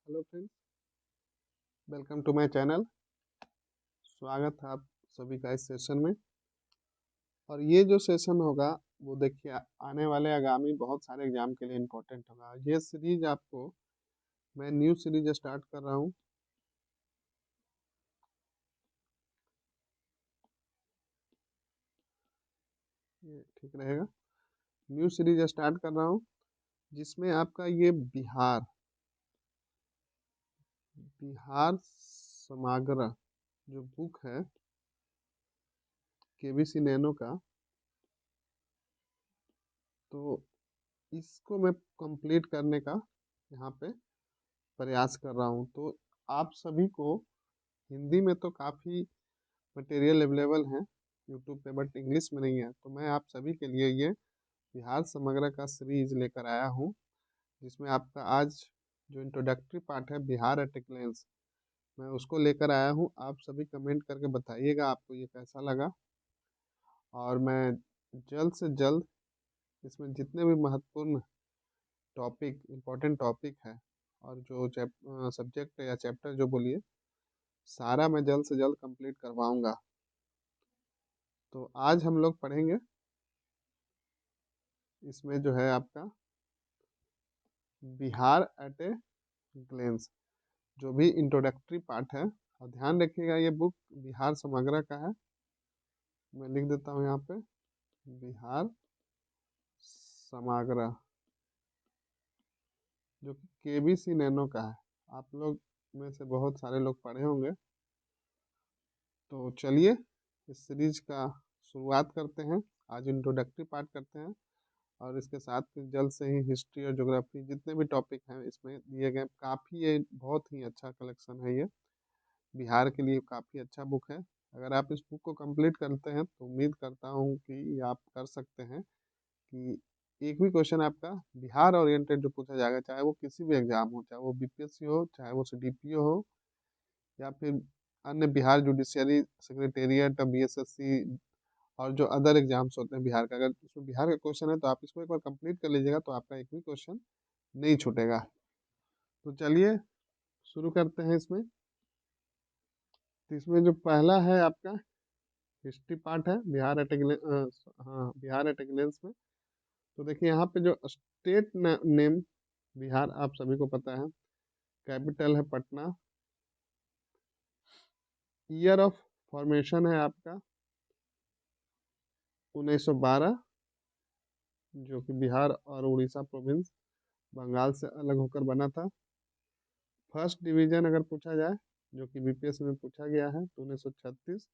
Hello friends, welcome to my channel. स्वागत है आप सभी का इस सेशन में। और ये जो सेशन होगा वो देखिए आने वाले आगामी बहुत सारे एग्जाम के लिए इम्पोर्टेंट होगा। ये सीरीज आपको मैं न्यू सीरीज स्टार्ट कर रहा हूँ। ये ठीक रहेगा। न्यू सीरीज स्टार्ट कर रहा हूँ जिसमें आपका ये बिहार समग्र जो बुक है केबीसी नैनो का, तो इसको मैं कंप्लीट करने का यहाँ पे प्रयास कर रहा हूँ। तो आप सभी को हिंदी में तो काफ़ी मटेरियल अवेलेबल है यूट्यूब पे, बट इंग्लिश में नहीं है। तो मैं आप सभी के लिए ये बिहार समग्र का सीरीज लेकर आया हूँ, जिसमें आपका आज जो इंट्रोडक्टरी पार्ट है बिहार एट ए ग्लेंस, मैं उसको लेकर आया हूँ। आप सभी कमेंट करके बताइएगा आपको ये कैसा लगा। और मैं जल्द से जल्द इसमें जितने भी महत्वपूर्ण टॉपिक इम्पोर्टेंट टॉपिक है और जो सब्जेक्ट या चैप्टर जो बोलिए, सारा मैं जल्द से जल्द कंप्लीट करवाऊंगा। तो आज हम लोग पढ़ेंगे इसमें जो है आपका बिहार एट ए ग्लेंस, जो भी इंट्रोडक्टरी पार्ट है। और ध्यान रखिएगा ये बुक बिहार समग्र का है। मैं लिख देता हूँ यहाँ पे बिहार समग्र, जो कि केबीसी नैनो का है। आप लोग में से बहुत सारे लोग पढ़े होंगे। तो चलिए इस सीरीज का शुरुआत करते हैं। आज इंट्रोडक्टरी पार्ट करते हैं और इसके साथ ही जल्द से ही हिस्ट्री और ज्योग्राफी जितने भी टॉपिक हैं इसमें दिए गए। काफ़ी ये बहुत ही अच्छा कलेक्शन है। ये बिहार के लिए काफ़ी अच्छा बुक है। अगर आप इस बुक को कंप्लीट करते हैं तो उम्मीद करता हूँ कि आप कर सकते हैं कि एक भी क्वेश्चन आपका बिहार ओरिएंटेड जो पूछा जाएगा, चाहे वो किसी भी एग्जाम हो, चाहे वो बीपीएससी हो, चाहे वो सीडीपीओ हो, या फिर अन्य बिहार जुडिशियरी सेक्रेटेरिएट, बीएसएससी और जो अदर एग्जाम्स होते हैं बिहार का, अगर उसमें बिहार का क्वेश्चन है तो आप इसको एक बार कंप्लीट कर लीजिएगा तो आपका एक भी क्वेश्चन नहीं छूटेगा। तो चलिए शुरू करते हैं इसमें। तो इसमें जो पहला है आपका हिस्ट्री पार्ट है बिहार एट ए हाँ, बिहार एट ए ग्लेंस में। तो देखिए यहाँ पे जो स्टेट नेम बिहार आप सभी को पता है, कैपिटल है पटना, ईयर ऑफ फॉर्मेशन है आपका 1912, जो कि बिहार और उड़ीसा प्रोविंस बंगाल से अलग होकर बना था। फर्स्ट डिवीजन अगर पूछा जाए, जो कि बीपीएस में पूछा गया है, तो 1936,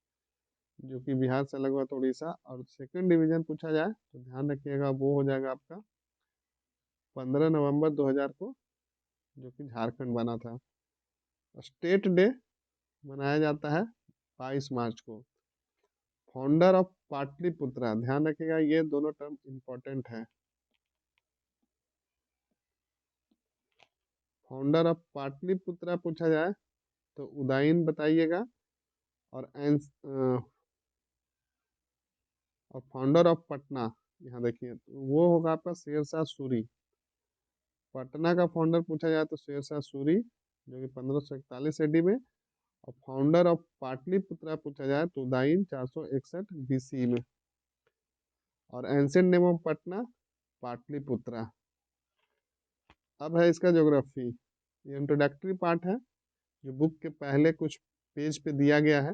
जो कि बिहार से अलग हुआ था उड़ीसा। और सेकंड डिवीजन पूछा जाए तो ध्यान रखिएगा वो हो जाएगा आपका 15 नवंबर 2000 को, जो कि झारखंड बना था। स्टेट डे मनाया जाता है 22 मार्च को। फाउंडर ऑफ पाटलिपुत्रा, ध्यान रखिएगा ये दोनों टर्म इम्पोर्टेंट है। फाउंडर ऑफ पाटलिपुत्रा पूछा जाए तो उदयन बताइएगा। और और फाउंडर ऑफ पटना, यहाँ देखिए तो वो होगा आपका शेरशाह सूरी। पटना का फाउंडर पूछा जाए तो शेरशाह सूरी, जो कि 1541 AD में। और फाउंडर ऑफ पाटलिपुत्रा पूछा जाए तो उदयन 461 BC में। और ancient name of Patna Pataliputra. अब है इसका ज्योग्राफी। ये इंट्रोडक्टरी पार्ट है जो बुक के पहले कुछ पेज पे दिया गया है।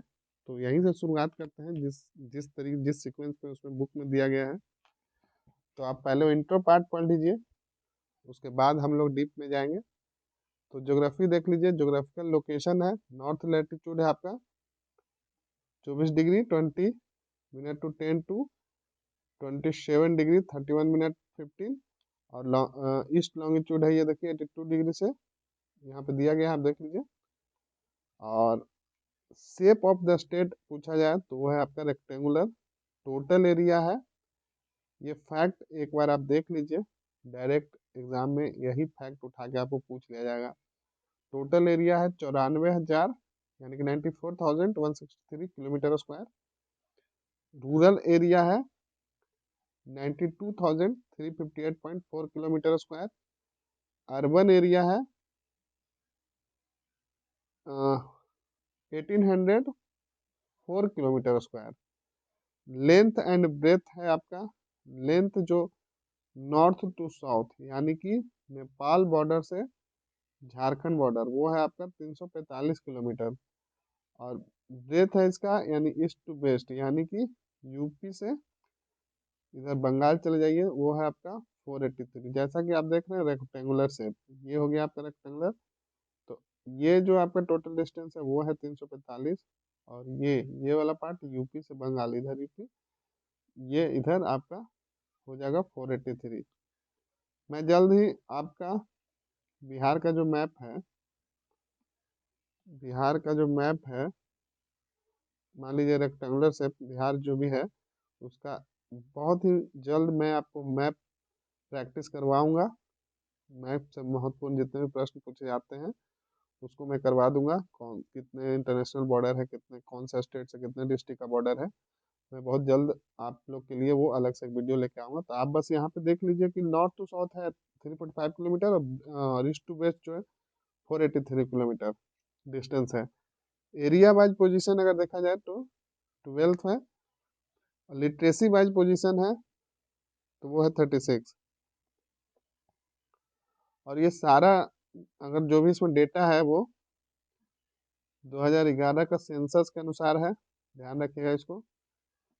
तो यहीं से शुरुआत करते हैं, जिस सीक्वेंस पे उसमें बुक में दिया गया है। तो आप पहले इंट्रो पार्ट पढ़ लीजिए, उसके बाद हम लोग डीप में जाएंगे। तो ज्योग्राफी देख लीजिए। ज्योग्राफिकल लोकेशन है, नॉर्थ लैटिट्यूड है आपका 24°20' टू 10 to 27°31' 15। और ईस्ट लॉन्गिट्यूड है, ये देखिए 82° से यहाँ पे दिया गया है, आप देख लीजिए। और शेप ऑफ द स्टेट पूछा जाए तो वो है आपका रेक्टेंगुलर। टोटल एरिया है, ये फैक्ट एक बार आप देख लीजिए, डायरेक्ट एग्जाम में यही फैक्ट उठा के आपको पूछ लिया जाएगा। टोटल एरिया है 94,000, यानी कि 94,163 km²। रूरल एरिया है 92,358.4 km²। अर्बन एरिया है 1804 km²। लेंथ एंड ब्रेथ है आपका, लेंथ जो नॉर्थ टू साउथ यानी कि नेपाल बॉर्डर से झारखंड बॉर्डर, वो है आपका 345 km। और ब्रेथ है इसका यानी ईस्ट टू वेस्ट यानी कि यूपी से इधर बंगाल चले जाइए, वो है आपका 483। जैसा कि आप देख रहे हैं रेक्टेंगुलर शेप, ये हो गया आपका रेक्टेंगुलर। तो ये जो आपका टोटल डिस्टेंस है वो है 345। और ये वाला पार्ट यूपी से बंगाल, इधर यूपी, ये इधर आपका हो जाएगा 483। मैं जल्द ही आपका बिहार का जो मैप है, बिहार का जो मैप है, मान लीजिए रेक्टेंगुलर शेप बिहार जो भी है उसका, बहुत ही जल्द मैं आपको मैप प्रैक्टिस करवाऊंगा। मैप से महत्वपूर्ण जितने भी प्रश्न पूछे जाते हैं उसको मैं करवा दूंगा। कौन कितने इंटरनेशनल बॉर्डर है, कितने कौन सा स्टेट से कितने डिस्ट्रिक्ट का बॉर्डर है, मैं बहुत जल्द आप लोग के लिए वो अलग से एक वीडियो लेके आऊंगा। तो आप बस यहाँ पे देख लीजिए कि नॉर्थ टू साउथ है 3.5 किलोमीटर, और ईस्ट टू वेस्ट जो है 483 किलोमीटर डिस्टेंस है। एरिया वाइज पोजीशन अगर देखा जाए तो 12th है, और लिटरेसी वाइज पोजीशन है तो वो है 36। और ये सारा अगर जो भी इसमें डेटा है वो 2011 का सेंसस के अनुसार है, ध्यान रखिएगा इसको।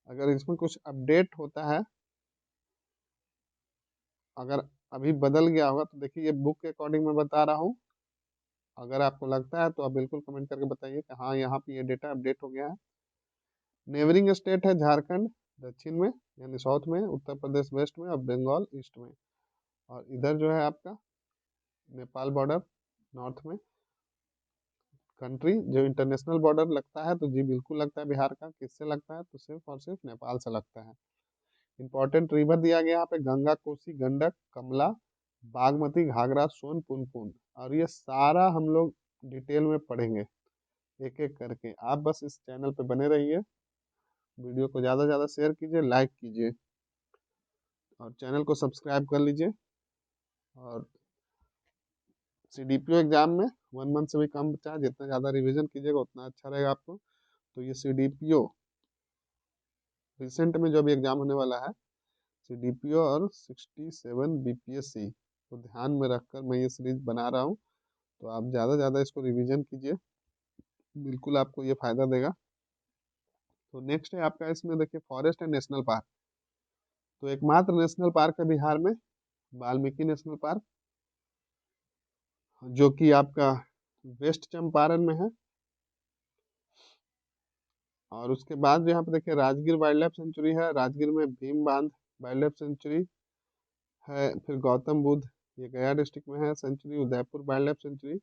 अगर इसमें कुछ अपडेट होता है, अगर अभी बदल गया होगा तो देखिए ये बुक के अकॉर्डिंग मैं बता रहा हूँ। अगर आपको लगता है तो आप बिल्कुल कमेंट करके बताइए कि हाँ यहाँ पे ये डेटा अपडेट हो गया है। नेबरिंग स्टेट है झारखंड दक्षिण में यानी साउथ में, उत्तर प्रदेश वेस्ट में, और बंगाल ईस्ट में। और इधर जो है आपका नेपाल बॉर्डर नॉर्थ में। कंट्री जो इंटरनेशनल बॉर्डर लगता है तो जी बिल्कुल लगता है बिहार का। किससे लगता है तो सिर्फ और सिर्फ नेपाल से लगता है। इंपॉर्टेंट रिवर दिया गया यहाँ पे गंगा, कोसी, गंडक, कमला, बागमती, घाघरा, सोन, पुनपुन। और ये सारा हम लोग डिटेल में पढ़ेंगे एक एक करके। आप बस इस चैनल पे बने रहिए, वीडियो को ज़्यादा से ज़्यादा शेयर कीजिए, लाइक कीजिए, और चैनल को सब्सक्राइब कर लीजिए। और CDPO एग्जाम में 1 मंथ से भी कम बचा है, जितना ज़्यादा रिवीजन कीजिएगा उतना अच्छा रहेगा आपको। तो ये CDPO रिसेंट में जो भी एग्जाम होने वाला है, CDPO और 67 BPSC को ध्यान में रखकर मैं ये सीरीज बना रहा हूँ। तो आप ज़्यादा से ज़्यादा इसको रिवीजन कीजिए, बिल्कुल आपको ये फायदा देगा। तो नेक्स्ट है आपका, इसमें देखिए फॉरेस्ट एंड नेशनल पार्क। तो एकमात्र नेशनल पार्क है बिहार में वाल्मीकि नेशनल पार्क, जो कि आपका वेस्ट चंपारण में है। और उसके बाद यहाँ पे देखिए राजगीर वाइल्ड लाइफ सेंचुरी है, राजगीर में भीम बांध वाइल्ड लाइफ सेंचुरी है। फिर गौतम बुद्ध, ये गया डिस्ट्रिक्ट में है sanctuary, Udaipur wildlife sanctuary.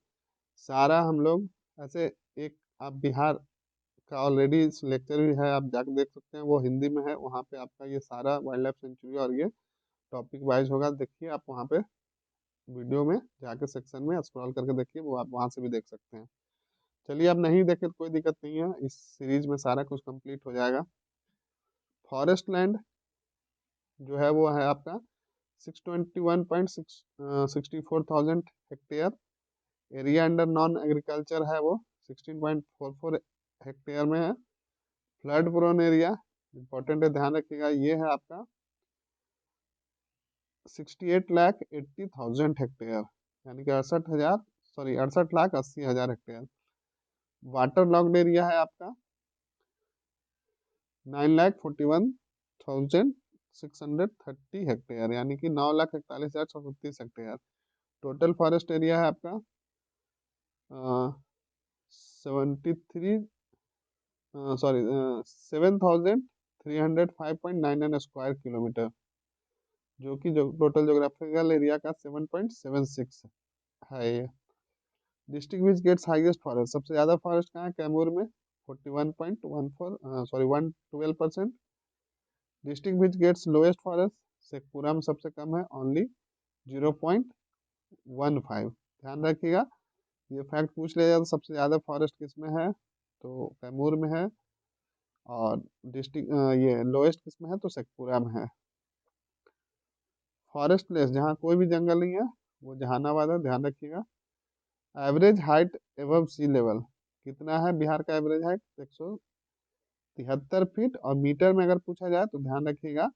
सारा हम लोग ऐसे एक, आप बिहार का ऑलरेडी लेक्चर भी है, आप जाकर देख सकते हैं, वो हिंदी में है। वहाँ पे आपका ये सारा वाइल्ड लाइफ सेंचुरी और ये टॉपिक वाइज होगा, देखिए आप वहाँ पे वीडियो में जाके सेक्शन में स्क्रॉल करके देखिए, वो आप वहाँ से भी देख सकते हैं। चलिए, आप नहीं देखे तो कोई दिक्कत नहीं है, इस सीरीज में सारा कुछ कंप्लीट हो जाएगा। फॉरेस्ट लैंड जो है वो है आपका 621.64 hectare. Area under non agriculture है वो 16.44 हेक्टेयर में है। फ्लड प्रोन एरिया इंपॉर्टेंट है, ध्यान रखिएगा, ये है आपका 68,80,000 हेक्टेयर यानी कि 68 lakh 80,000 hectare. Water locked area है आपका 9,41,630 हेक्टेयर यानी कि 9,41,630 हेक्टेयर। टोटल फॉरेस्ट एरिया है आपका 73 सॉरी 7,305.99 स्क्वायर किलोमीटर, जो कि जो टोटल जोग्राफिकल एरिया का 7.76 है ये। District which gets highest forest, सबसे ज़्यादा फॉरेस्ट कहाँ है? कैमूर में 41.12%। District which gets lowest forest, Sheikhpura में सबसे कम है, ओनली 0.15। ध्यान रखिएगा, ये फैक्ट पूछ लिया जाए तो सबसे ज़्यादा फॉरेस्ट किस में है तो कैमूर में है, और डिस्ट्रिक्ट ये लोएस्ट किस में है तो शेखपुरा में है। फॉरेस्ट प्लेस जहाँ कोई भी जंगल नहीं है वो जहानाबाद है, ध्यान रखिएगा। Average height above sea level, कितना है बिहार का एवरेज हाइट? 173 फीट। और मीटर में अगर पूछा जाए तो ध्यान रखिएगा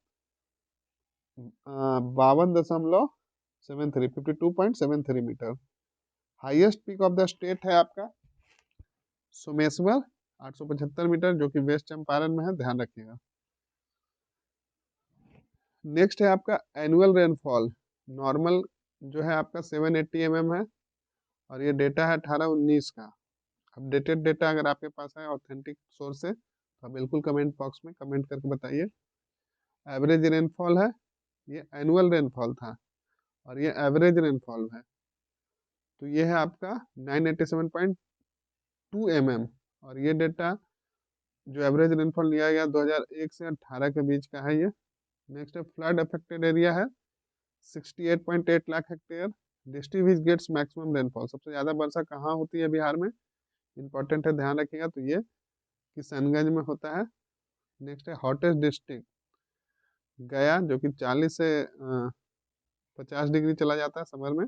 52.73 52.73 metre. Highest peak of the state है आपका सोमेश्वर 875 मीटर, जो कि वेस्ट चंपारण में है, ध्यान रखिएगा। नेक्स्ट है आपका एनुअल रेनफॉल। नॉर्मल जो है आपका 780 mm है, और ये डेटा है 18-19 का। अपडेटेड डेटा अगर आपके पास है ऑथेंटिक सोर्स से तो आप बिल्कुल कमेंट बॉक्स में कमेंट करके बताइए। एवरेज रेनफॉल है, ये एनुअल रेनफॉल था और ये एवरेज रेनफॉल है, तो ये है आपका 987.2 mm। और ये डेटा जो एवरेज रेनफॉल लिया गया 2001 से 18 के बीच का है ये। नेक्स्ट है फ्लड अफेक्टेड एरिया है 68.8 lakh hectare. District which gets maximum rainfall, सबसे ज़्यादा वर्षा कहाँ होती है बिहार में, इंपॉर्टेंट है, ध्यान रखिएगा। तो ये किशनगंज में होता है। नेक्स्ट है हॉटेस्ट डिस्ट्रिक्ट गया, जो कि 40 से 50 डिग्री चला जाता है समर में।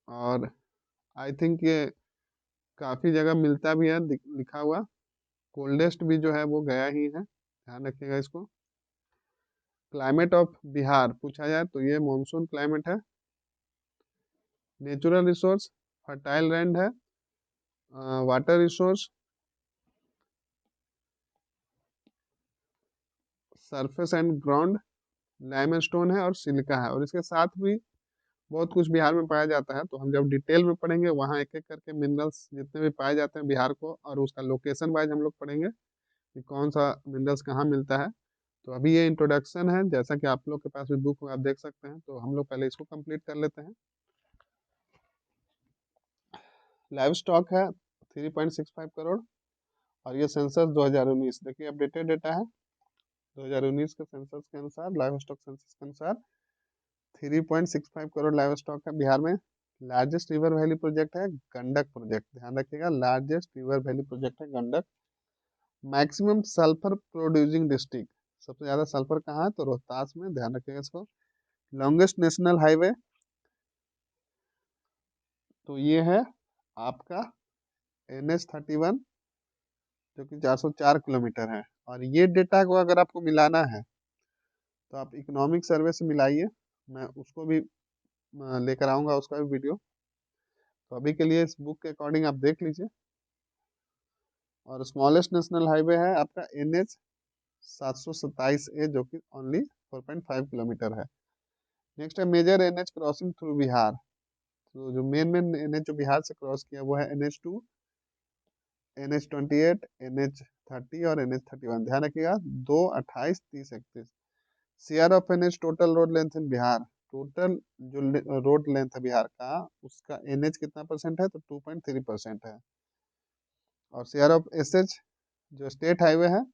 और आई थिंक ये काफ़ी जगह मिलता भी है लिखा हुआ। कोल्डेस्ट भी जो है वो गया ही है, ध्यान रखिएगा इसको। क्लाइमेट ऑफ बिहार पूछा जाए तो ये मानसून क्लाइमेट है। नेचुरल रिसोर्स फर्टाइल लैंड है। Water resource surface and ground limestone है और सिलिका है। और इसके साथ भी बहुत कुछ बिहार में पाया जाता है, तो हम जब डिटेल में पढ़ेंगे वहाँ एक एक करके मिनरल्स जितने भी पाए जाते हैं बिहार को, और उसका लोकेशन वाइज हम लोग पढ़ेंगे कि कौन सा मिनरल्स कहाँ मिलता है। तो अभी ये इंट्रोडक्शन है, जैसा कि आप लोग के पास भी बुक में आप देख सकते हैं, तो हम लोग पहले इसको कंप्लीट कर लेते हैं। लाइव स्टॉक है 3.65 करोड़। और ये सेंसस 2019, देखिए अपडेटेड डेटा है 2019 के सेंसस के अनुसार, लाइव स्टॉक सेंसस के अनुसार 3.65 करोड़ लाइव स्टॉक है बिहार में। लार्जेस्ट रिवर वैली प्रोजेक्ट है गंडक प्रोजेक्ट, ध्यान रखिएगा, लार्जेस्ट रिवर वैली प्रोजेक्ट है Gandak. Maximum sulphur producing district, सबसे ज्यादा सल्फर कहाँ है तो रोहतास में, ध्यान रखिएगा इसको। लॉन्गेस्ट नेशनल हाईवे तो ये है आपका NH-31, जो कि 404 किलोमीटर है। और ये डेटा को अगर आपको मिलाना है तो आप इकोनॉमिक सर्वे से मिलाइए, मैं उसको भी लेकर आऊँगा, उसका भी वीडियो। तो अभी के लिए इस बुक के अकॉर्डिंग आप देख लीजिए। और स्मॉलेस्ट नेशनल हाईवे है आपका NH-727A, जो कि ओनली 4.5 किलोमीटर है। नेक्स्ट है major NH crossing through Bihar. तो जो मेन मेन NH जो बिहार से क्रॉस किया वो है NH-2, NH-28, NH-30 और NH-31, ध्यान रखिएगा 2, 28, 30, 31। Share of NH total road length in Bihar, total जो रोड लेंथ है बिहार का उसका NH कितना परसेंट है तो 2.3% है। और शेयर ऑफ SH जो स्टेट हाईवे है,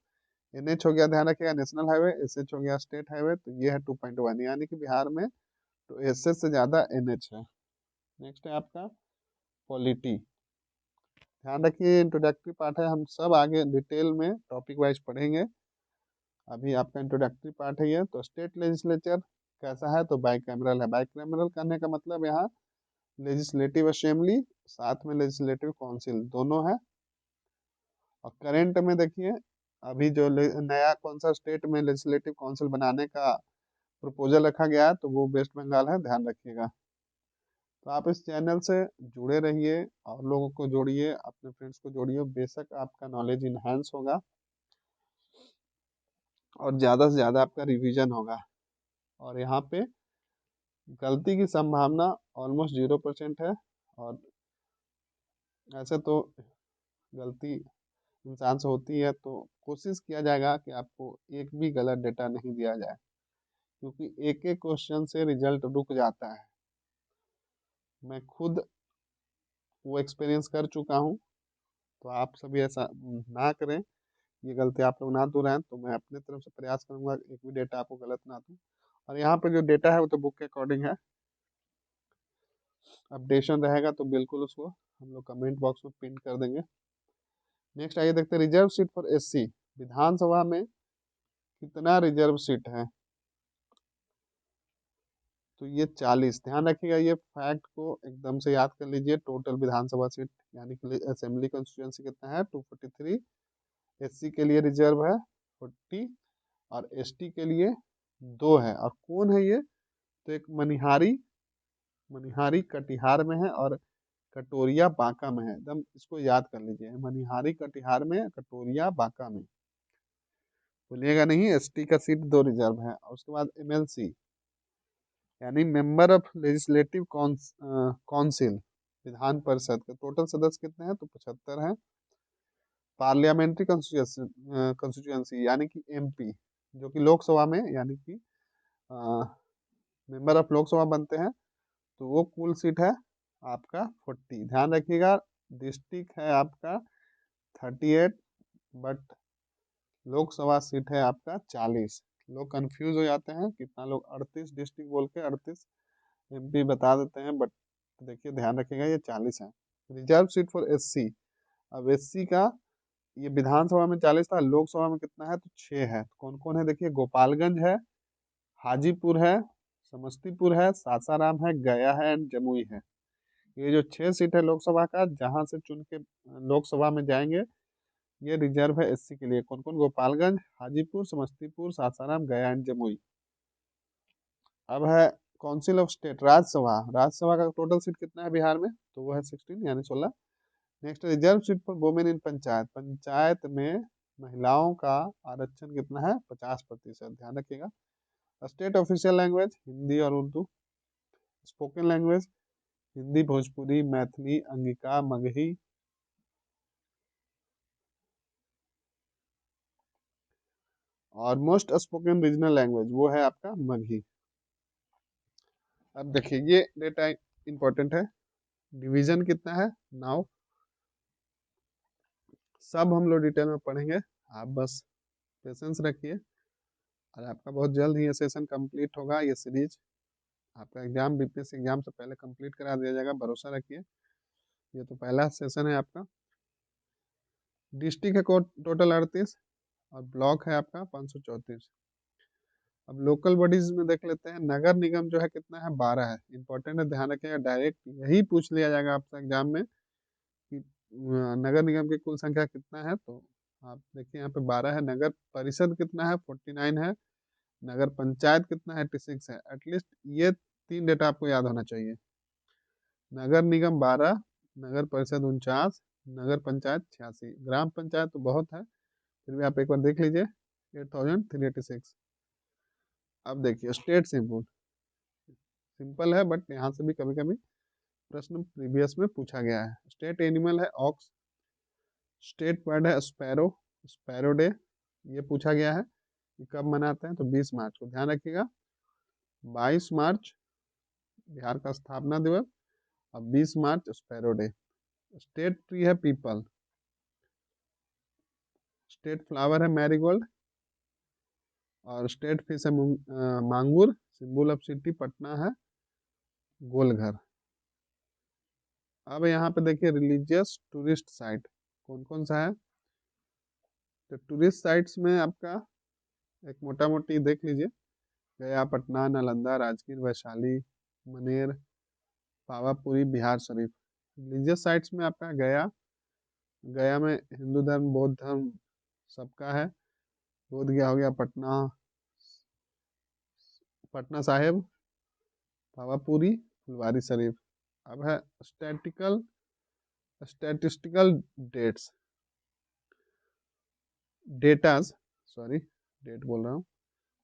NH हो गया ध्यान रखिएगा नेशनल हाईवे, SH हो गया स्टेट हाईवे, तो ये है 2.1, यानी कि बिहार में तो SH से ज़्यादा NH है। नेक्स्ट है आपका पॉलिटी, ध्यान रखिए इंट्रोडक्टरी पार्ट है, हम सब आगे डिटेल में टॉपिक वाइज पढ़ेंगे। अभी आपका इंट्रोडक्टरी पार्ट है ये। तो स्टेट लेजिस्लेचर कैसा है तो बाइकैमरल है। बाइकैमरल करने का मतलब यहाँ लेजिस्लेटिव असेंबली साथ में लेजिस्लेटिव काउंसिल दोनों है। और करंट में देखिए अभी जो नया कौन सा स्टेट में लेजिस्लेटिव काउंसिल बनाने का प्रपोजल रखा गया है तो वो वेस्ट बंगाल है, ध्यान रखिएगा। तो आप इस चैनल से जुड़े रहिए और लोगों को जोड़िए, अपने फ्रेंड्स को जोड़िए, बेशक आपका नॉलेज इन्हांस होगा और ज़्यादा से ज़्यादा आपका रिवीजन होगा। और यहाँ पे गलती की संभावना ऑलमोस्ट 0% है। और ऐसे तो गलती इंसान से होती है, तो कोशिश किया जाएगा कि आपको एक भी गलत डेटा नहीं दिया जाए, क्योंकि एक एक क्वेश्चन से रिजल्ट रुक जाता है। मैं खुद वो एक्सपीरियंस कर चुका हूँ, तो आप सभी ऐसा ना करें, ये गलती आप लोग ना दोहराएं। तो मैं अपने तरफ से प्रयास करूंगा एक भी डेटा आपको गलत ना दूं। और यहाँ पर जो डेटा है वो तो बुक के अकॉर्डिंग है, अपडेशन रहेगा तो बिल्कुल उसको हम लोग कमेंट बॉक्स में पिन कर देंगे। नेक्स्ट आइए देखते हैं रिजर्व सीट फॉर SC, विधानसभा में कितना रिजर्व सीट है। तो ये 40, ध्यान रखिएगा, ये फैक्ट को एकदम से याद कर लीजिए। टोटल विधानसभा सीट यानी कि असेंबली कॉन्स्टिट्यूंसी कितना है, 243। एससी के लिए रिजर्व है 40, और एसटी के लिए 2 है। और कौन है ये, तो एक मनिहारी, मनिहारी कटिहार में है और कटोरिया बांका में है। एकदम इसको याद कर लीजिए, मनिहारी कटिहार में, कटोरिया बांका में, भूलिएगा नहीं। एसटी का सीट 2 रिजर्व है। और उसके बाद एमएलसी यानी member of legislative council, Vidhan Parishad के टोटल सदस्य कितने हैं, तो 75 हैं। पार्लियामेंट्री कॉन्स्टिट्यूंसी यानी कि एमपी, जो कि लोकसभा में यानी कि मेंबर ऑफ लोकसभा बनते हैं, तो वो कुल सीट है आपका 40। ध्यान रखिएगा, डिस्ट्रिक्ट है आपका 38, बट लोकसभा सीट है आपका 40। लोग कंफ्यूज हो जाते हैं, कितना लोग 38 डिस्ट्रिक्ट बोल के 38 एमपी बता देते हैं, बट देखिए ध्यान रखिएगा ये 40 है। रिजर्व सीट फॉर एससी, अब एससी का ये विधानसभा में 40 था, लोकसभा में कितना है, तो 6 है। कौन कौन है देखिए, गोपालगंज है, हाजीपुर है, समस्तीपुर है, सासाराम है, गया है एंड जमुई है। ये जो 6 सीट है लोकसभा का, जहां से चुन के लोकसभा में जाएंगे, ये रिजर्व है एससी के लिए। कौन कौन, गोपालगंज, हाजीपुर, समस्तीपुर, सासाराम, गया एंड जमुई। अब है council of state, Rajya Sabha, Rajya Sabha का टोटल सीट कितना है बिहार में, तो वो है 16 यानी 16। Next reserve seat for women in panchayat, panchayat में महिलाओं का आरक्षण कितना है, 50%। ध्यान रखिएगा। स्टेट ऑफिशियल लैंग्वेज हिंदी और उर्दू। Spoken language Hindi, Bhojpuri, Maithili, Angika, Magahi. और मोस्ट स्पोकन रीजनल लैंग्वेज वो है आपका मगही। अब देखिए ये डेटा इंपॉर्टेंट है। डिवीजन कितना है नाउ, सब हम लोग डिटेल में पढ़ेंगे, आप बस पेशेंस रखिए, और आपका बहुत जल्द ही ये सेशन कंप्लीट होगा। ये सीरीज आपका एग्जाम बीपीएससी एग्जाम से पहले कंप्लीट करा दिया जाएगा, भरोसा रखिए। ये तो पहला सेशन है आपका। डिस्ट्रिक्ट है टोटल 38, और ब्लॉक है आपका 534। अब लोकल बॉडीज में देख लेते हैं। नगर निगम जो है कितना है, 12 है। इंपॉर्टेंट है, ध्यान रखिएगा, डायरेक्ट यही पूछ लिया जाएगा आपसे एग्जाम में कि नगर निगम की कुल संख्या कितना है, तो आप देखिए यहाँ पे 12 है। नगर परिषद कितना है, 49 है। नगर पंचायत कितना है, 86 है। एटलीस्ट ये 3 डेटा आपको याद होना चाहिए। नगर निगम 12, नगर परिषद 49, नगर पंचायत 86, ग्राम पंचायत तो बहुत है, फिर भी आप एक बार देख लीजिए, 8386। अब देखिए स्टेट सिंबल, सिंपल है बट यहाँ से भी कभी कभी प्रश्न प्रीवियस में पूछा गया है। स्टेट एनिमल है ऑक्स। स्टेट बर्ड है स्पैरो, स्पैरो डे ये पूछा गया है कि कब मनाते हैं, तो 20 मार्च को। ध्यान रखिएगा, 22 मार्च बिहार का स्थापना दिवस, और 20 मार्च स्पैरो डे। स्टेट ट्री है पीपल। स्टेट फ्लावर है मैरीगोल्ड। और स्टेट फिश है मांगुर। सिंबल ऑफ सिटी पटना है गोलघर। अब यहाँ पे देखिए रिलीजियस टूरिस्ट साइट कौन कौन सा है, तो टूरिस्ट साइट्स में आपका एक मोटा मोटी देख लीजिए, गया, पटना, नालंदा, राजगीर, वैशाली, मनेर, पावापुरी, बिहार शरीफ। रिलीजियस साइट्स में आपका गया, गया में हिंदू धर्म, बौद्ध धर्म सबका है। बोध गया हो गया, पटना, पटना साहिब, पावापुरी, फुलवारी शरीफ। अब है statistical dates, datas, sorry date बोल रहा हूँ,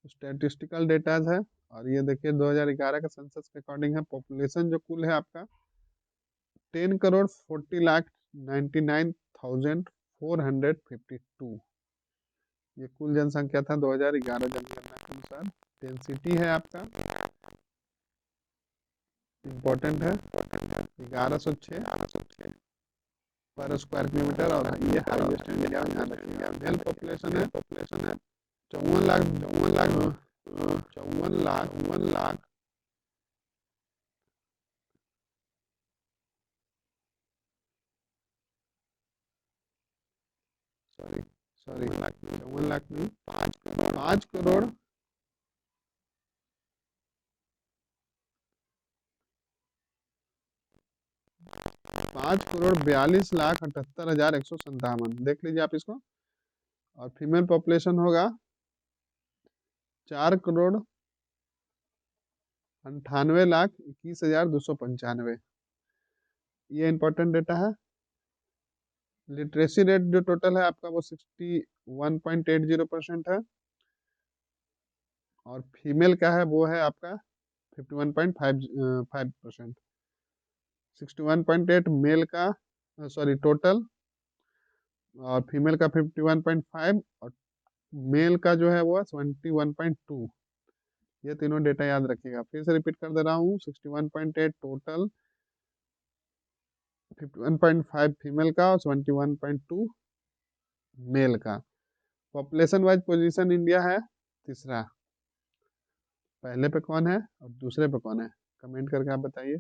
स्टैटिस्टिकल डेटाज है। और ये देखिए 2011 का सेंसस के अकॉर्डिंग है। पॉपुलेशन जो कुल है आपका 10,40,99,452। ये कुल जनसंख्या था 2011 जनगणना के अनुसार। डेंसिटी है आपका इम्पोर्टेंट है 1106 पर स्क्वायर किलोमीटर, और ये हाईएस्ट इंडिया में। मेल पॉपुलेशन है 54 लाख सॉरी सॉरी 54 लाख नहीं, 5 करोड़ 5,42,78,157 देख लीजिए आप इसको। और फीमेल पॉपुलेशन होगा 4,98,21,295। ये इंपॉर्टेंट डेटा है। लिटरेसी रेट जो टोटल है आपका वो 61.80% है। और फीमेल का है वो है आपका 51.5%। 61.8 मेल का, सॉरी टोटल, और फीमेल का 51.5, और मेल का जो है वो है 71.2। ये तीनों डेटा याद रखिएगा। फिर से रिपीट कर दे रहा हूँ, 61.8 टोटल, 51.5 फीमेल का और 71.2 मेल का। पॉपुलेशन वाइज पोजीशन इंडिया है तीसरा। पहले पे कौन है और दूसरे पे कौन है, कमेंट करके आप बताइए।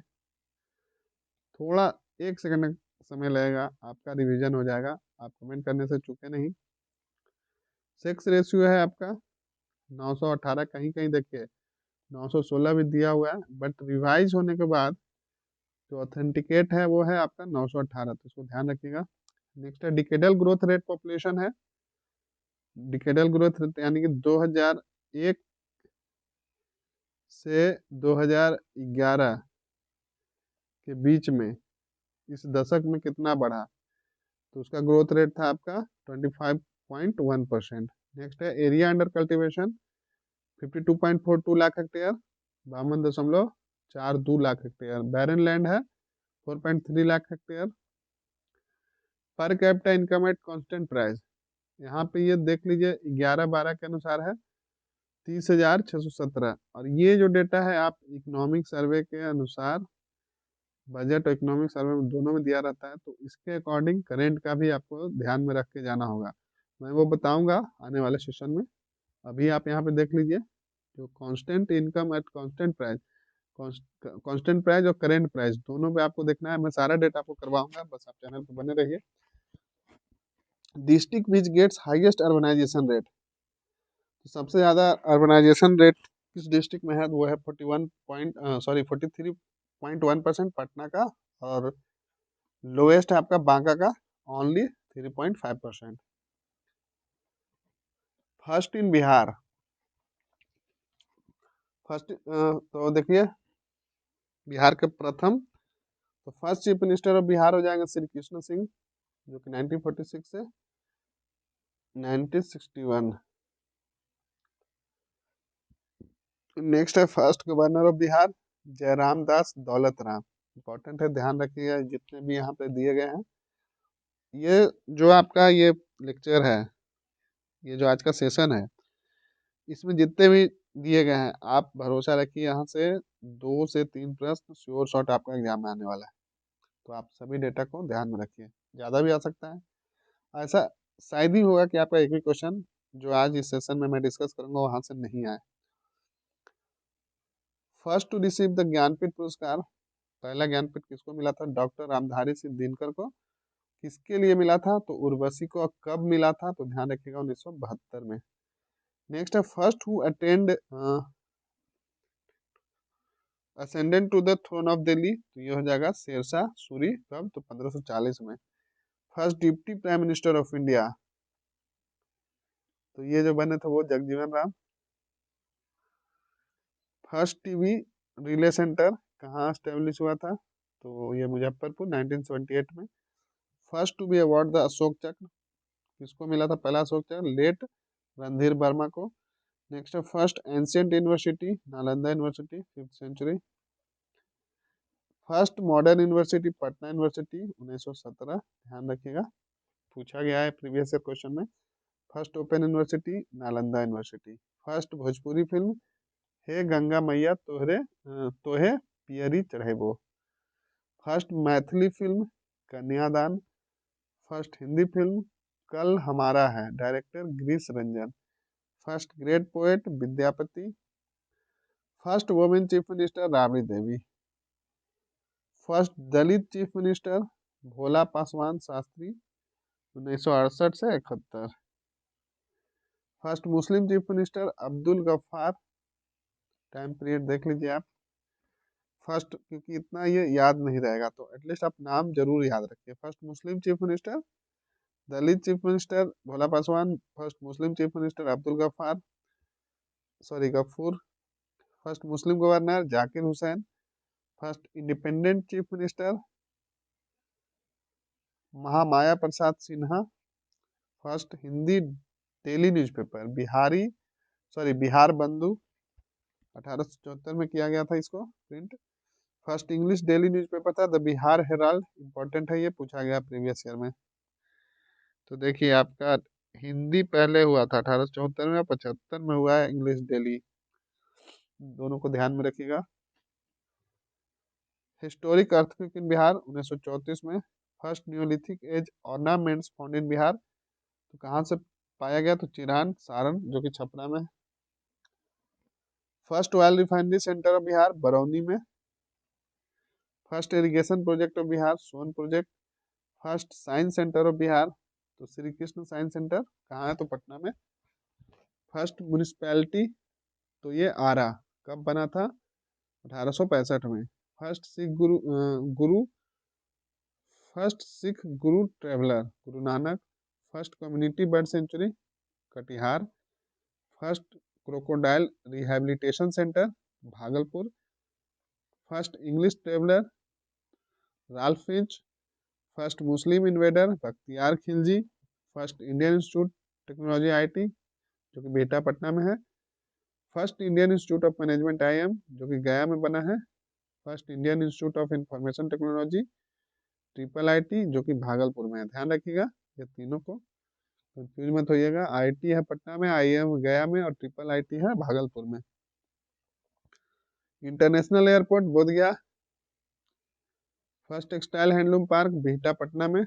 थोड़ा 1 सेकंड समय लगेगा, आपका रिवीजन हो जाएगा, आप कमेंट करने से चूके नहीं। सेक्स रेशियो है आपका 918, कहीं कहीं देखिए 916 भी दिया हुआ है, बट रिवाइज होने के बाद जो ऑथेंटिकेट है वो है आपका 918, तो इसको ध्यान रखिएगा। नेक्स्ट है डिकेडल ग्रोथ रेट पॉपुलेशन है। डिकेडल ग्रोथ रेट यानी कि 2001 से 2011 के बीच में, इस दशक में कितना बढ़ा, तो उसका ग्रोथ रेट था आपका 25.1%। नेक्स्ट है area under cultivation 52.42 lakh hectare, 52.42 lakh hectare. Barren land है 4.3 lakh hectare. Per capita income at constant price, यहाँ पे ये देख लीजिए 11-12 के अनुसार है 30,617। और ये जो डेटा है आप इकोनॉमिक सर्वे के अनुसार, बजट और इकोनॉमिक सर्वे में दोनों में दिया रहता है, तो इसके अकॉर्डिंग करेंट का भी आपको ध्यान में रख के जाना होगा। मैं वो बताऊंगा आने वाले सेशन में। अभी आप यहाँ पे देख लीजिए जो constant income at constant price, constant price और करेंट प्राइस दोनों पे आपको देखना है। मैं सारा डेटा आपको करवाऊंगा, बस आप चैनल पे बने रहिए। District which gets highest urbanisation rate, तो सबसे ज़्यादा अर्बनाइजेशन रेट किस डिस्ट्रिक्ट में है, वो है 43.1% पटना का, और लोएस्ट है आपका बांका का, only 3.5%। First in Bihar, first तो देखिए बिहार के प्रथम, तो first chief minister of Bihar हो जाएंगे श्री कृष्ण सिंह, जो कि 1946 से 1961। नेक्स्ट है first governor of Bihar Jairam Das Daulat Ram. Important है, ध्यान रखिएगा जितने भी यहाँ पे दिए गए हैं। ये जो आपका ये लेक्चर है, ये जो आज का सेशन है, इसमें जितने भी दिए गए हैं आप भरोसा रखिए, यहाँ से 2 से 3 प्रश्न श्योर शॉट आपका एग्जाम में आने वाला है। तो आप सभी डेटा को ध्यान में रखिए, ज़्यादा भी आ सकता है। ऐसा शायद ही होगा कि आपका एक भी क्वेश्चन जो आज इस सेशन में मैं डिस्कस करूंगा वहां से नहीं आए। First to receive the Jnanpith पुरस्कार, पहला ज्ञानपीठ किसको मिला था, डॉक्टर रामधारी सिंह दिनकर को। किसके लिए मिला था, तो उर्वशी को। कब मिला था, तो ध्यान रखिएगा 1972 में। नेक्स्ट है first who attend ascendant to the throne of Delhi, तो ये हो जाएगा शेरशाह सूरी। कब, तो 1540 में। First deputy prime minister of India, तो ये जो बने थे वो Jagjivan Ram. First TV relay centre कहाँ स्टेब्लिश हुआ था, तो ये मुजफ्फरपुर 1978 में। First to be award the Ashoka Chakra, किसको मिला था पहला अशोक चक्र, लेट रणधीर वर्मा को। नेक्स्ट है first ancient university Nalanda university 5th century. First modern university Patna university 1917, ध्यान रखिएगा, पूछा गया है प्रीवियस ईयर क्वेश्चन में। First open university Nalanda university. First Bhojpuri film He Ganga Maiya Tohe Piyari Chadhaibo. First Maithili film Kanyadan. First Hindi film Kal Hamara Hai, director Girish Ranjan. First great poet Vidyapati. First women chief minister Rabri Devi. First Dalit chief minister Bhola Paswan Shastri 1968 से 71। First Muslim chief minister Abdul Ghaffar, time period देख लीजिए आप। फर्स्ट, क्योंकि इतना ये याद नहीं रहेगा तो एटलीस्ट आप नाम जरूर याद रखिए। First Muslim chief minister, Dalit chief minister Bhola Paswan. First Muslim chief minister Gafoor. First Muslim governor Zakir Hussain. First independent chief minister Mahamaya Prasad Sinha. First Hindi daily newspaper Bihar Bandhu, 1874 में किया गया था इसको print. First English daily newspaper था द बिहार हेराल्ड, इंपॉर्टेंट है, ये पूछा गया प्रीवियस ईयर में। तो देखिए आपका हिंदी पहले हुआ था 1874 में, 75 में हुआ है इंग्लिश डेली, दोनों को ध्यान में रखिएगा। हिस्टोरिक अर्थक्वेक इन बिहार 1934 में। First neolithic age ornaments found in Bihar, तो कहाँ से पाया गया, तो चिरान सारण जो कि छपरा में। First oil refinery centre of Bihar Barauni में। First irrigation project of Bihar Son project. First science centre of Bihar, तो श्री कृष्ण साइंस सेंटर कहाँ है, तो पटना में। फर्स्ट म्यूनिसपैलिटी, तो ये आरा, कब बना था, 1865 में। First Guru first Sikh guru traveller Guru Nanak. First community bird sanctuary Katihar. First crocodile rehabilitation centre Bhagalpur. First English traveller Ralph Fitch. First Muslim invader Bakhtiyar Khilji. First Indian institute technology IT जो कि बेटा पटना में है। First Indian institute of management IM जो कि गया में बना है। First Indian institute of information technology triple IT जो कि भागलपुर में है, ध्यान रखिएगा ये तीनों को कंफ्यूज मत होइएगा। आईटी है पटना में, आईएम गया में और ट्रिपल आईटी है भागलपुर में। International airport Bodhgaya. First textile handloom park Bihta Patna में।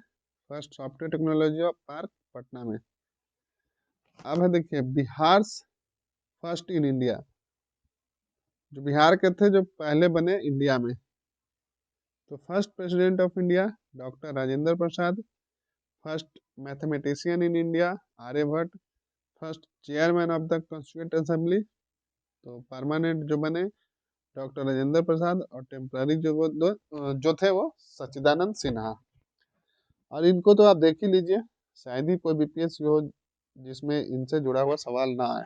First software technology park Patna में। अब है देखिए बिहार फर्स्ट इन इंडिया, जो बिहार के थे जो पहले बने इंडिया में। तो first president of India doctor Rajendra Prasad. First mathematician in India Aryabhata. First chairman of the constituent assembly, तो परमानेंट जो बने डॉक्टर राजेंद्र प्रसाद, और टेम्पररी जो थे वो सच्चिदानंद सिन्हा। और इनको तो आप देख ही लीजिए, शायद ही कोई बीपीएससी हो जिसमें इनसे जुड़ा हुआ सवाल ना आए।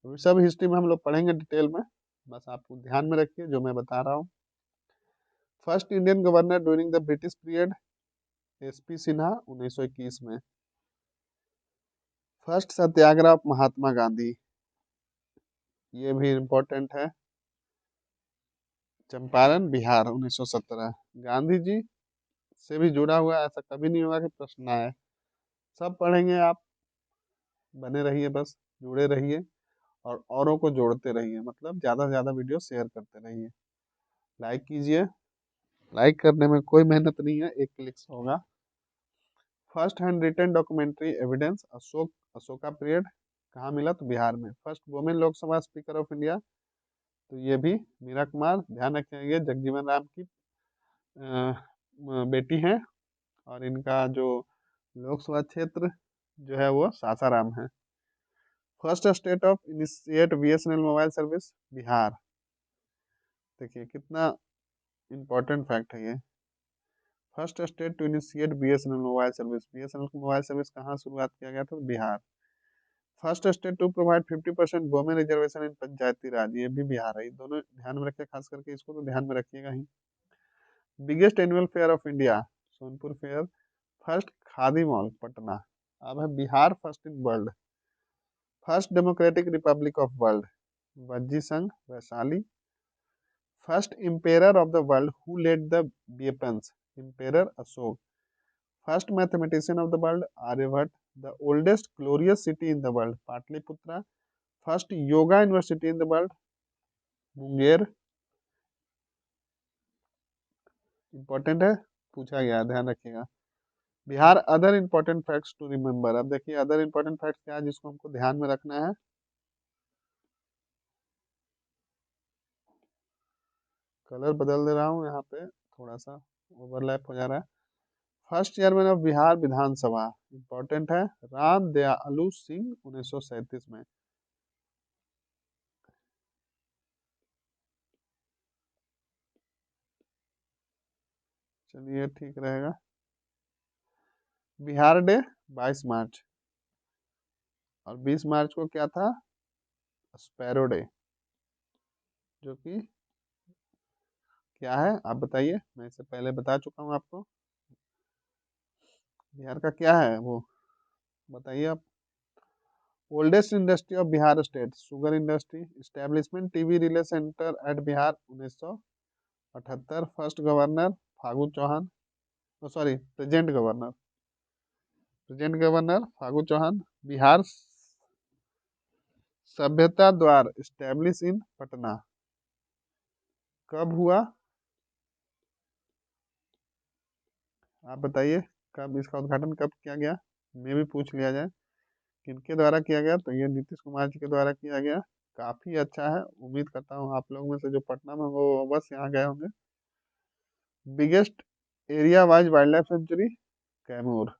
तो सब हिस्ट्री में हम लोग पढ़ेंगे डिटेल में, बस आपको ध्यान में रखिए जो मैं बता रहा हूँ। First Indian governor during the British period SP Sinha 1921 में। First Satyagraha of Mahatma Gandhi, ये भी इम्पोर्टेंट है, चंपारण बिहार 1917। गांधी जी से भी जुड़ा हुआ ऐसा कभी नहीं होगा कि प्रश्न ना आए, सब पढ़ेंगे आप, बने रहिए, बस जुड़े रहिए और औरों को जोड़ते रहिए, मतलब ज़्यादा से ज़्यादा वीडियो शेयर करते रहिए। लाइक कीजिए, लाइक करने में कोई मेहनत नहीं है, एक क्लिक से होगा। First hand written documentary evidence Ashoka period कहाँ मिला, तो बिहार में। First women Lok Sabha speaker of India, तो ये भी मीरा कुमार, ध्यान रखेंगे जगजीवन राम की बेटी हैं, और इनका जो लोकसभा क्षेत्र जो है वो सासाराम है। First state of initiate BSNL mobile service Bihar, देखिए कितना इम्पोर्टेंट फैक्ट है ये। First state to initiate BSNL mobile service, BSNL की मोबाइल सर्विस कहाँ शुरुआत किया गया था, Bihar. First state to provide 50% women reservation in Panchayati Raj, ये भी बिहार है। दोनों ध्यान में रखिए, खास करके इसको तो ध्यान में रखिएगा ही। Biggest annual fair of India Sonpur fair. First khadi mall Patna. अब है Bihar first in world. First democratic republic of world Vajji Sangh Vaishali. First emperor of the world who led the weapons, emperor Ashoka. First mathematician of the world Aryabhatta. The oldest glorious city in the world Pataliputra. First yoga university in the world Munger, important है, पूछा गया, ध्यान रखिएगा। Bihar other important facts to remember, अब देखिए other important facts क्या है जिसको हमको ध्यान में रखना है। कलर बदल दे रहा हूँ यहाँ पे, थोड़ा सा ओवरलैप हो जा रहा है। First chairman of Bihar Vidhan Sabha, important है, राम दयालु सिंह 1937 में। चलिए ठीक रहेगा। बिहार डे 22 मार्च, और 20 मार्च को क्या था? स्पैरो डे, जो कि क्या है आप बताइए, मैं इससे पहले बता चुका हूँ आपको। बिहार का क्या है वो, बताइए आप। Oldest industry of Bihar state, sugar industry. Establishment TV relay centre at Bihar 1978। First governor Phagu Chauhan, sorry present governor Phagu Chauhan. Bihar Sabhyata Dwar establish in Patna, कब हुआ? आप बताइए, कब इसका उद्घाटन कब किया गया? मैं भी पूछ लिया जाए किनके द्वारा किया गया, तो ये नीतीश कुमार जी के द्वारा किया गया। काफी अच्छा है, उम्मीद करता हूँ आप लोग में से जो पटना में वो बस यहाँ गए होंगे। Biggest area wise wild life sanctuary Kaimur.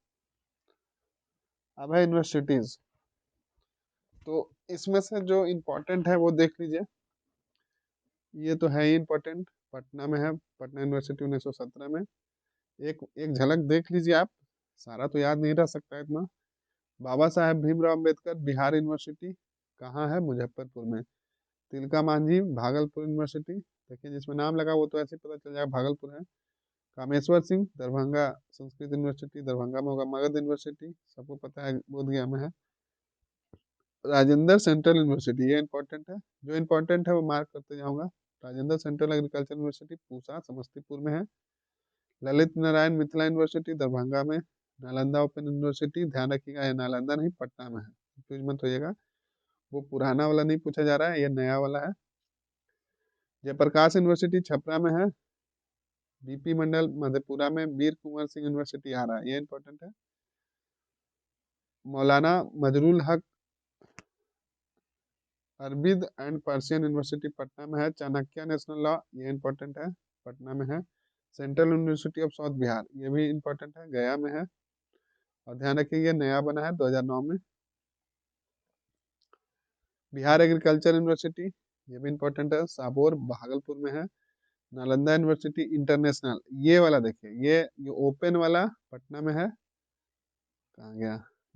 अब है यूनिवर्सिटीज, तो इसमें से जो इम्पोर्टेंट है वो देख लीजिए। ये तो है ही इम्पोर्टेंट, पटना में है, पटना यूनिवर्सिटी 1917 में। एक एक झलक देख लीजिए आप, सारा तो याद नहीं रह सकता इतना। बाबा साहेब भीमराव अम्बेडकर बिहार यूनिवर्सिटी कहाँ है? मुजफ्फरपुर में। तिलका मांझी भागलपुर यूनिवर्सिटी, देखिए जिसमें नाम लगा वो तो ऐसे ही पता चल जाएगा भागलपुर है। कामेश्वर सिंह दरभंगा संस्कृत यूनिवर्सिटी, दरभंगा में होगा। मगध यूनिवर्सिटी सबको पता है, बोधगया में है। राजेंद्र सेंट्रल यूनिवर्सिटी, ये इंपॉर्टेंट है, जो इंपॉर्टेंट है वो मार्क करते जाऊंगा। Rajendra central agriculture university Pusa Samastipur में है। ललित नारायण मिथिला यूनिवर्सिटी दरभंगा में। नालंदा ओपन यूनिवर्सिटी, ध्यान रखिएगा ये नालंदा नहीं पटना में है, कंफ्यूज मत होइएगा। वो पुराना वाला नहीं पूछा जा रहा है, ये नया वाला है। जयप्रकाश यूनिवर्सिटी छपरा में है। बीपी मंडल मधेपुरा में। वीर कुंवर सिंह यूनिवर्सिटी आ रहा है, ये इंपॉर्टेंट है। मौलाना मजरुल हक अरबिद एंड पर्शियन यूनिवर्सिटी पटना में है। चाणक्य नेशनल लॉ, ये इंपॉर्टेंट है, पटना में है। Central university of south Bihar, ये भी इंपॉर्टेंट है, गया में है। और ध्यान रखिए ये नया बना है 2009 में। बिहार एग्रीकल्चर यूनिवर्सिटी, ये भी इंपॉर्टेंट है, साबौर भागलपुर में है। नालंदा यूनिवर्सिटी इंटरनेशनल, ये वाला देखिए, ये ओपन वाला पटना में है। कहाँ गया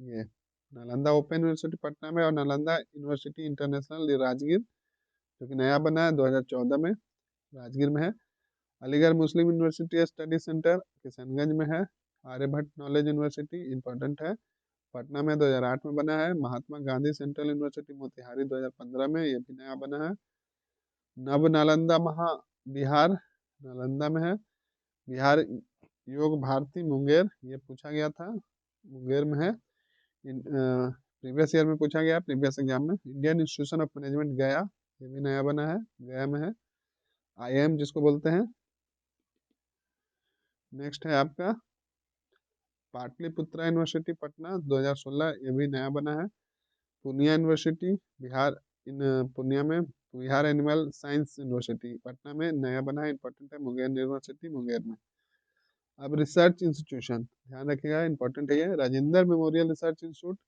ये? नालंदा ओपन यूनिवर्सिटी पटना में, और नालंदा यूनिवर्सिटी इंटरनेशनल ये राजगीर, जो कि नया बना है 2014 में, राजगीर में है। अलीगढ़ मुस्लिम यूनिवर्सिटी स्टडी सेंटर किशनगंज में है। आर्यभट्ट नॉलेज यूनिवर्सिटी इंपॉर्टेंट है, पटना में 2008 में बना है। महात्मा गांधी सेंट्रल यूनिवर्सिटी मोतिहारी 2015 में, ये भी नया बना है। नव नालंदा महा बिहार नालंदा में है। बिहार योग भारती मुंगेर, ये पूछा गया था, मुंगेर में है। प्रीवियस ईयर में पूछा गया, प्रीवियस एग्जाम में। इंडियन इंस्टीट्यूशन ऑफ मैनेजमेंट गया, ये भी नया बना है, गया में है, आईआईएम जिसको बोलते हैं। नेक्स्ट है आपका पाटलिपुत्रा यूनिवर्सिटी पटना 2016, ये भी नया बना है। पूर्णिया यूनिवर्सिटी बिहार, इन पूर्णिया में। Bihar animal science university Patna में नया बना है, इंपॉर्टेंट है। मुंगेर यूनिवर्सिटी मुंगेर में। अब रिसर्च इंस्टीट्यूशन ध्यान रखिएगा, इंपॉर्टेंट है ये। राजेंद्र मेमोरियल रिसर्च इंस्टीट्यूट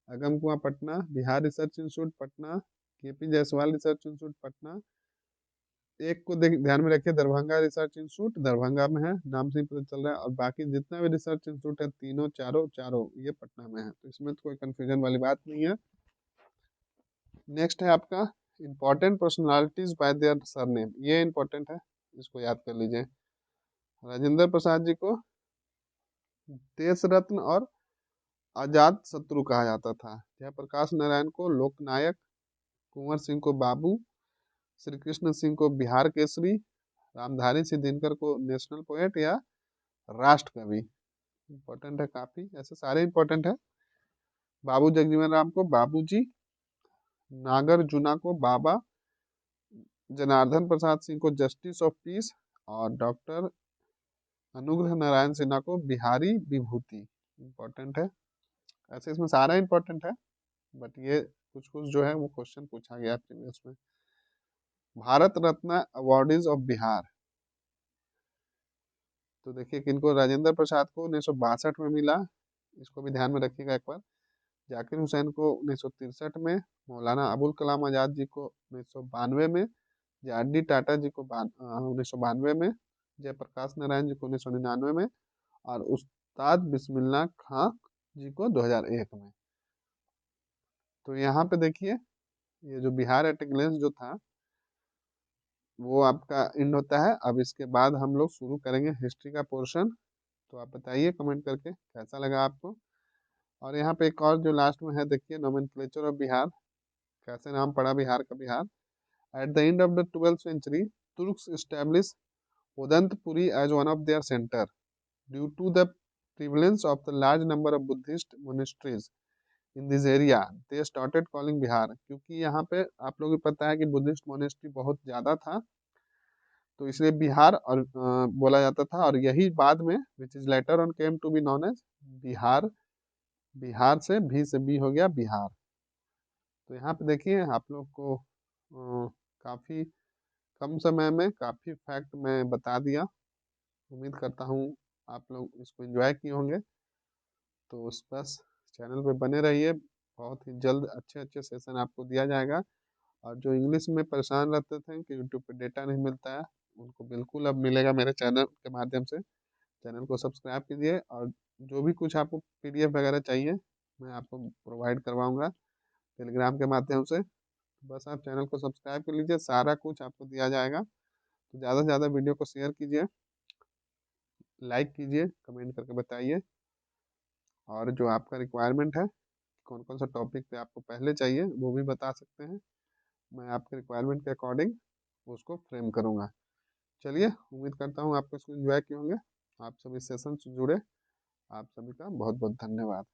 अगम कुआं Patna. Bihar research institute Patna. KP Jaiswal research institute Patna. एक को ध्यान में रखिए, दरभंगा रिसर्च इंस्टीट्यूट दरभंगा में है, नाम से ही पता चल रहा है। और बाकी जितना भी रिसर्च इंस्टीट्यूट है तीनों चारों चारों ये पटना में है, तो इसमें तो कोई कंफ्यूजन वाली बात नहीं है। नेक्स्ट है आपका important personalities bye there surname, ये इंपॉर्टेंट है, इसको याद कर लीजिए। राजेंद्र प्रसाद जी को देश रत्न और आजाद शत्रु कहा जाता था। जयप्रकाश नारायण को लोकनायक। कुंवर सिंह को बाबू। श्री कृष्ण सिंह को बिहार केसरी। रामधारी सिंह दिनकर को नेशनल पोएट या राष्ट्र कवि। इंपॉर्टेंट है काफी, ऐसे सारे इंपॉर्टेंट है। बाबू जगजीवन राम को बाबूजी। नागार्जुना को बाबा। जनार्दन प्रसाद सिंह को जस्टिस ऑफ पीस। और डॉक्टर अनुग्रह नारायण सिन्हा को बिहारी विभूति। इंपॉर्टेंट है, ऐसे इसमें सारा इंपॉर्टेंट है, बट ये कुछ कुछ जो है वो क्वेश्चन पूछा गया प्रीवियस में। भारत रत्न अवार्डीज ऑफ बिहार, तो देखिए किनको, राजेंद्र प्रसाद को 1962 में मिला, इसको भी ध्यान में रखिएगा एक बार। जाकिर हुसैन को 1963 में। मौलाना अबुल कलाम आजाद जी को 1992 में। जे आर डी टाटा जी को 1992 में। जयप्रकाश नारायण जी को 1999 में, और उस्ताद बिस्मिल्लाह खां जी को 2001 में। तो यहाँ पे देखिए, ये जो बिहार एट ए ग्लेंस जो था वो आपका एंड होता है। अब इसके बाद हम लोग शुरू करेंगे हिस्ट्री का पोर्शन। तो आप बताइए कमेंट करके कैसा लगा आपको। और यहाँ पे एक और जो लास्ट में है, देखिए नोमेनक्लेचर ऑफ बिहार, कैसे नाम पड़ा बिहार का। Bihar at the end of the 12th century, Turks established Udantapuri as one of their center due to the prevalence of the large number of Buddhist monasteries in this area. They started calling Bihar, क्योंकि यहाँ पे आप लोगों को पता है कि Buddhist monastery बहुत ज़्यादा था, तो इसलिए बिहार और बोला जाता था। और यही बाद में which is later on came to be known as Bihar. Bihar से बी हो गया बिहार। तो यहाँ पे देखिए आप लोग को काफ़ी कम समय में काफ़ी फैक्ट मैं बता दिया। उम्मीद करता हूँ आप लोग इसको एंजॉय किए होंगे। तो उस बस चैनल पे बने रहिए, बहुत ही जल्द अच्छे अच्छे सेशन आपको दिया जाएगा। और जो इंग्लिश में परेशान रहते थे कि यूट्यूब पे डेटा नहीं मिलता है, उनको बिल्कुल अब मिलेगा मेरे चैनल के माध्यम से। चैनल को सब्सक्राइब कीजिए, और जो भी कुछ आपको पीडीएफ वगैरह चाहिए मैं आपको प्रोवाइड करवाऊँगा टेलीग्राम के माध्यम से। बस आप चैनल को सब्सक्राइब कर लीजिए, सारा कुछ आपको दिया जाएगा। तो ज़्यादा से ज़्यादा वीडियो को शेयर कीजिए, लाइक कीजिए, कमेंट करके बताइए। और जो आपका रिक्वायरमेंट है, कौन कौन सा टॉपिक पे आपको पहले चाहिए, वो भी बता सकते हैं। मैं आपके रिक्वायरमेंट के अकॉर्डिंग उसको फ्रेम करूँगा। चलिए, उम्मीद करता हूँ आपको इसको एंजॉय किए होंगे। आप सभी सेशन से जुड़े, आप सभी का बहुत बहुत धन्यवाद।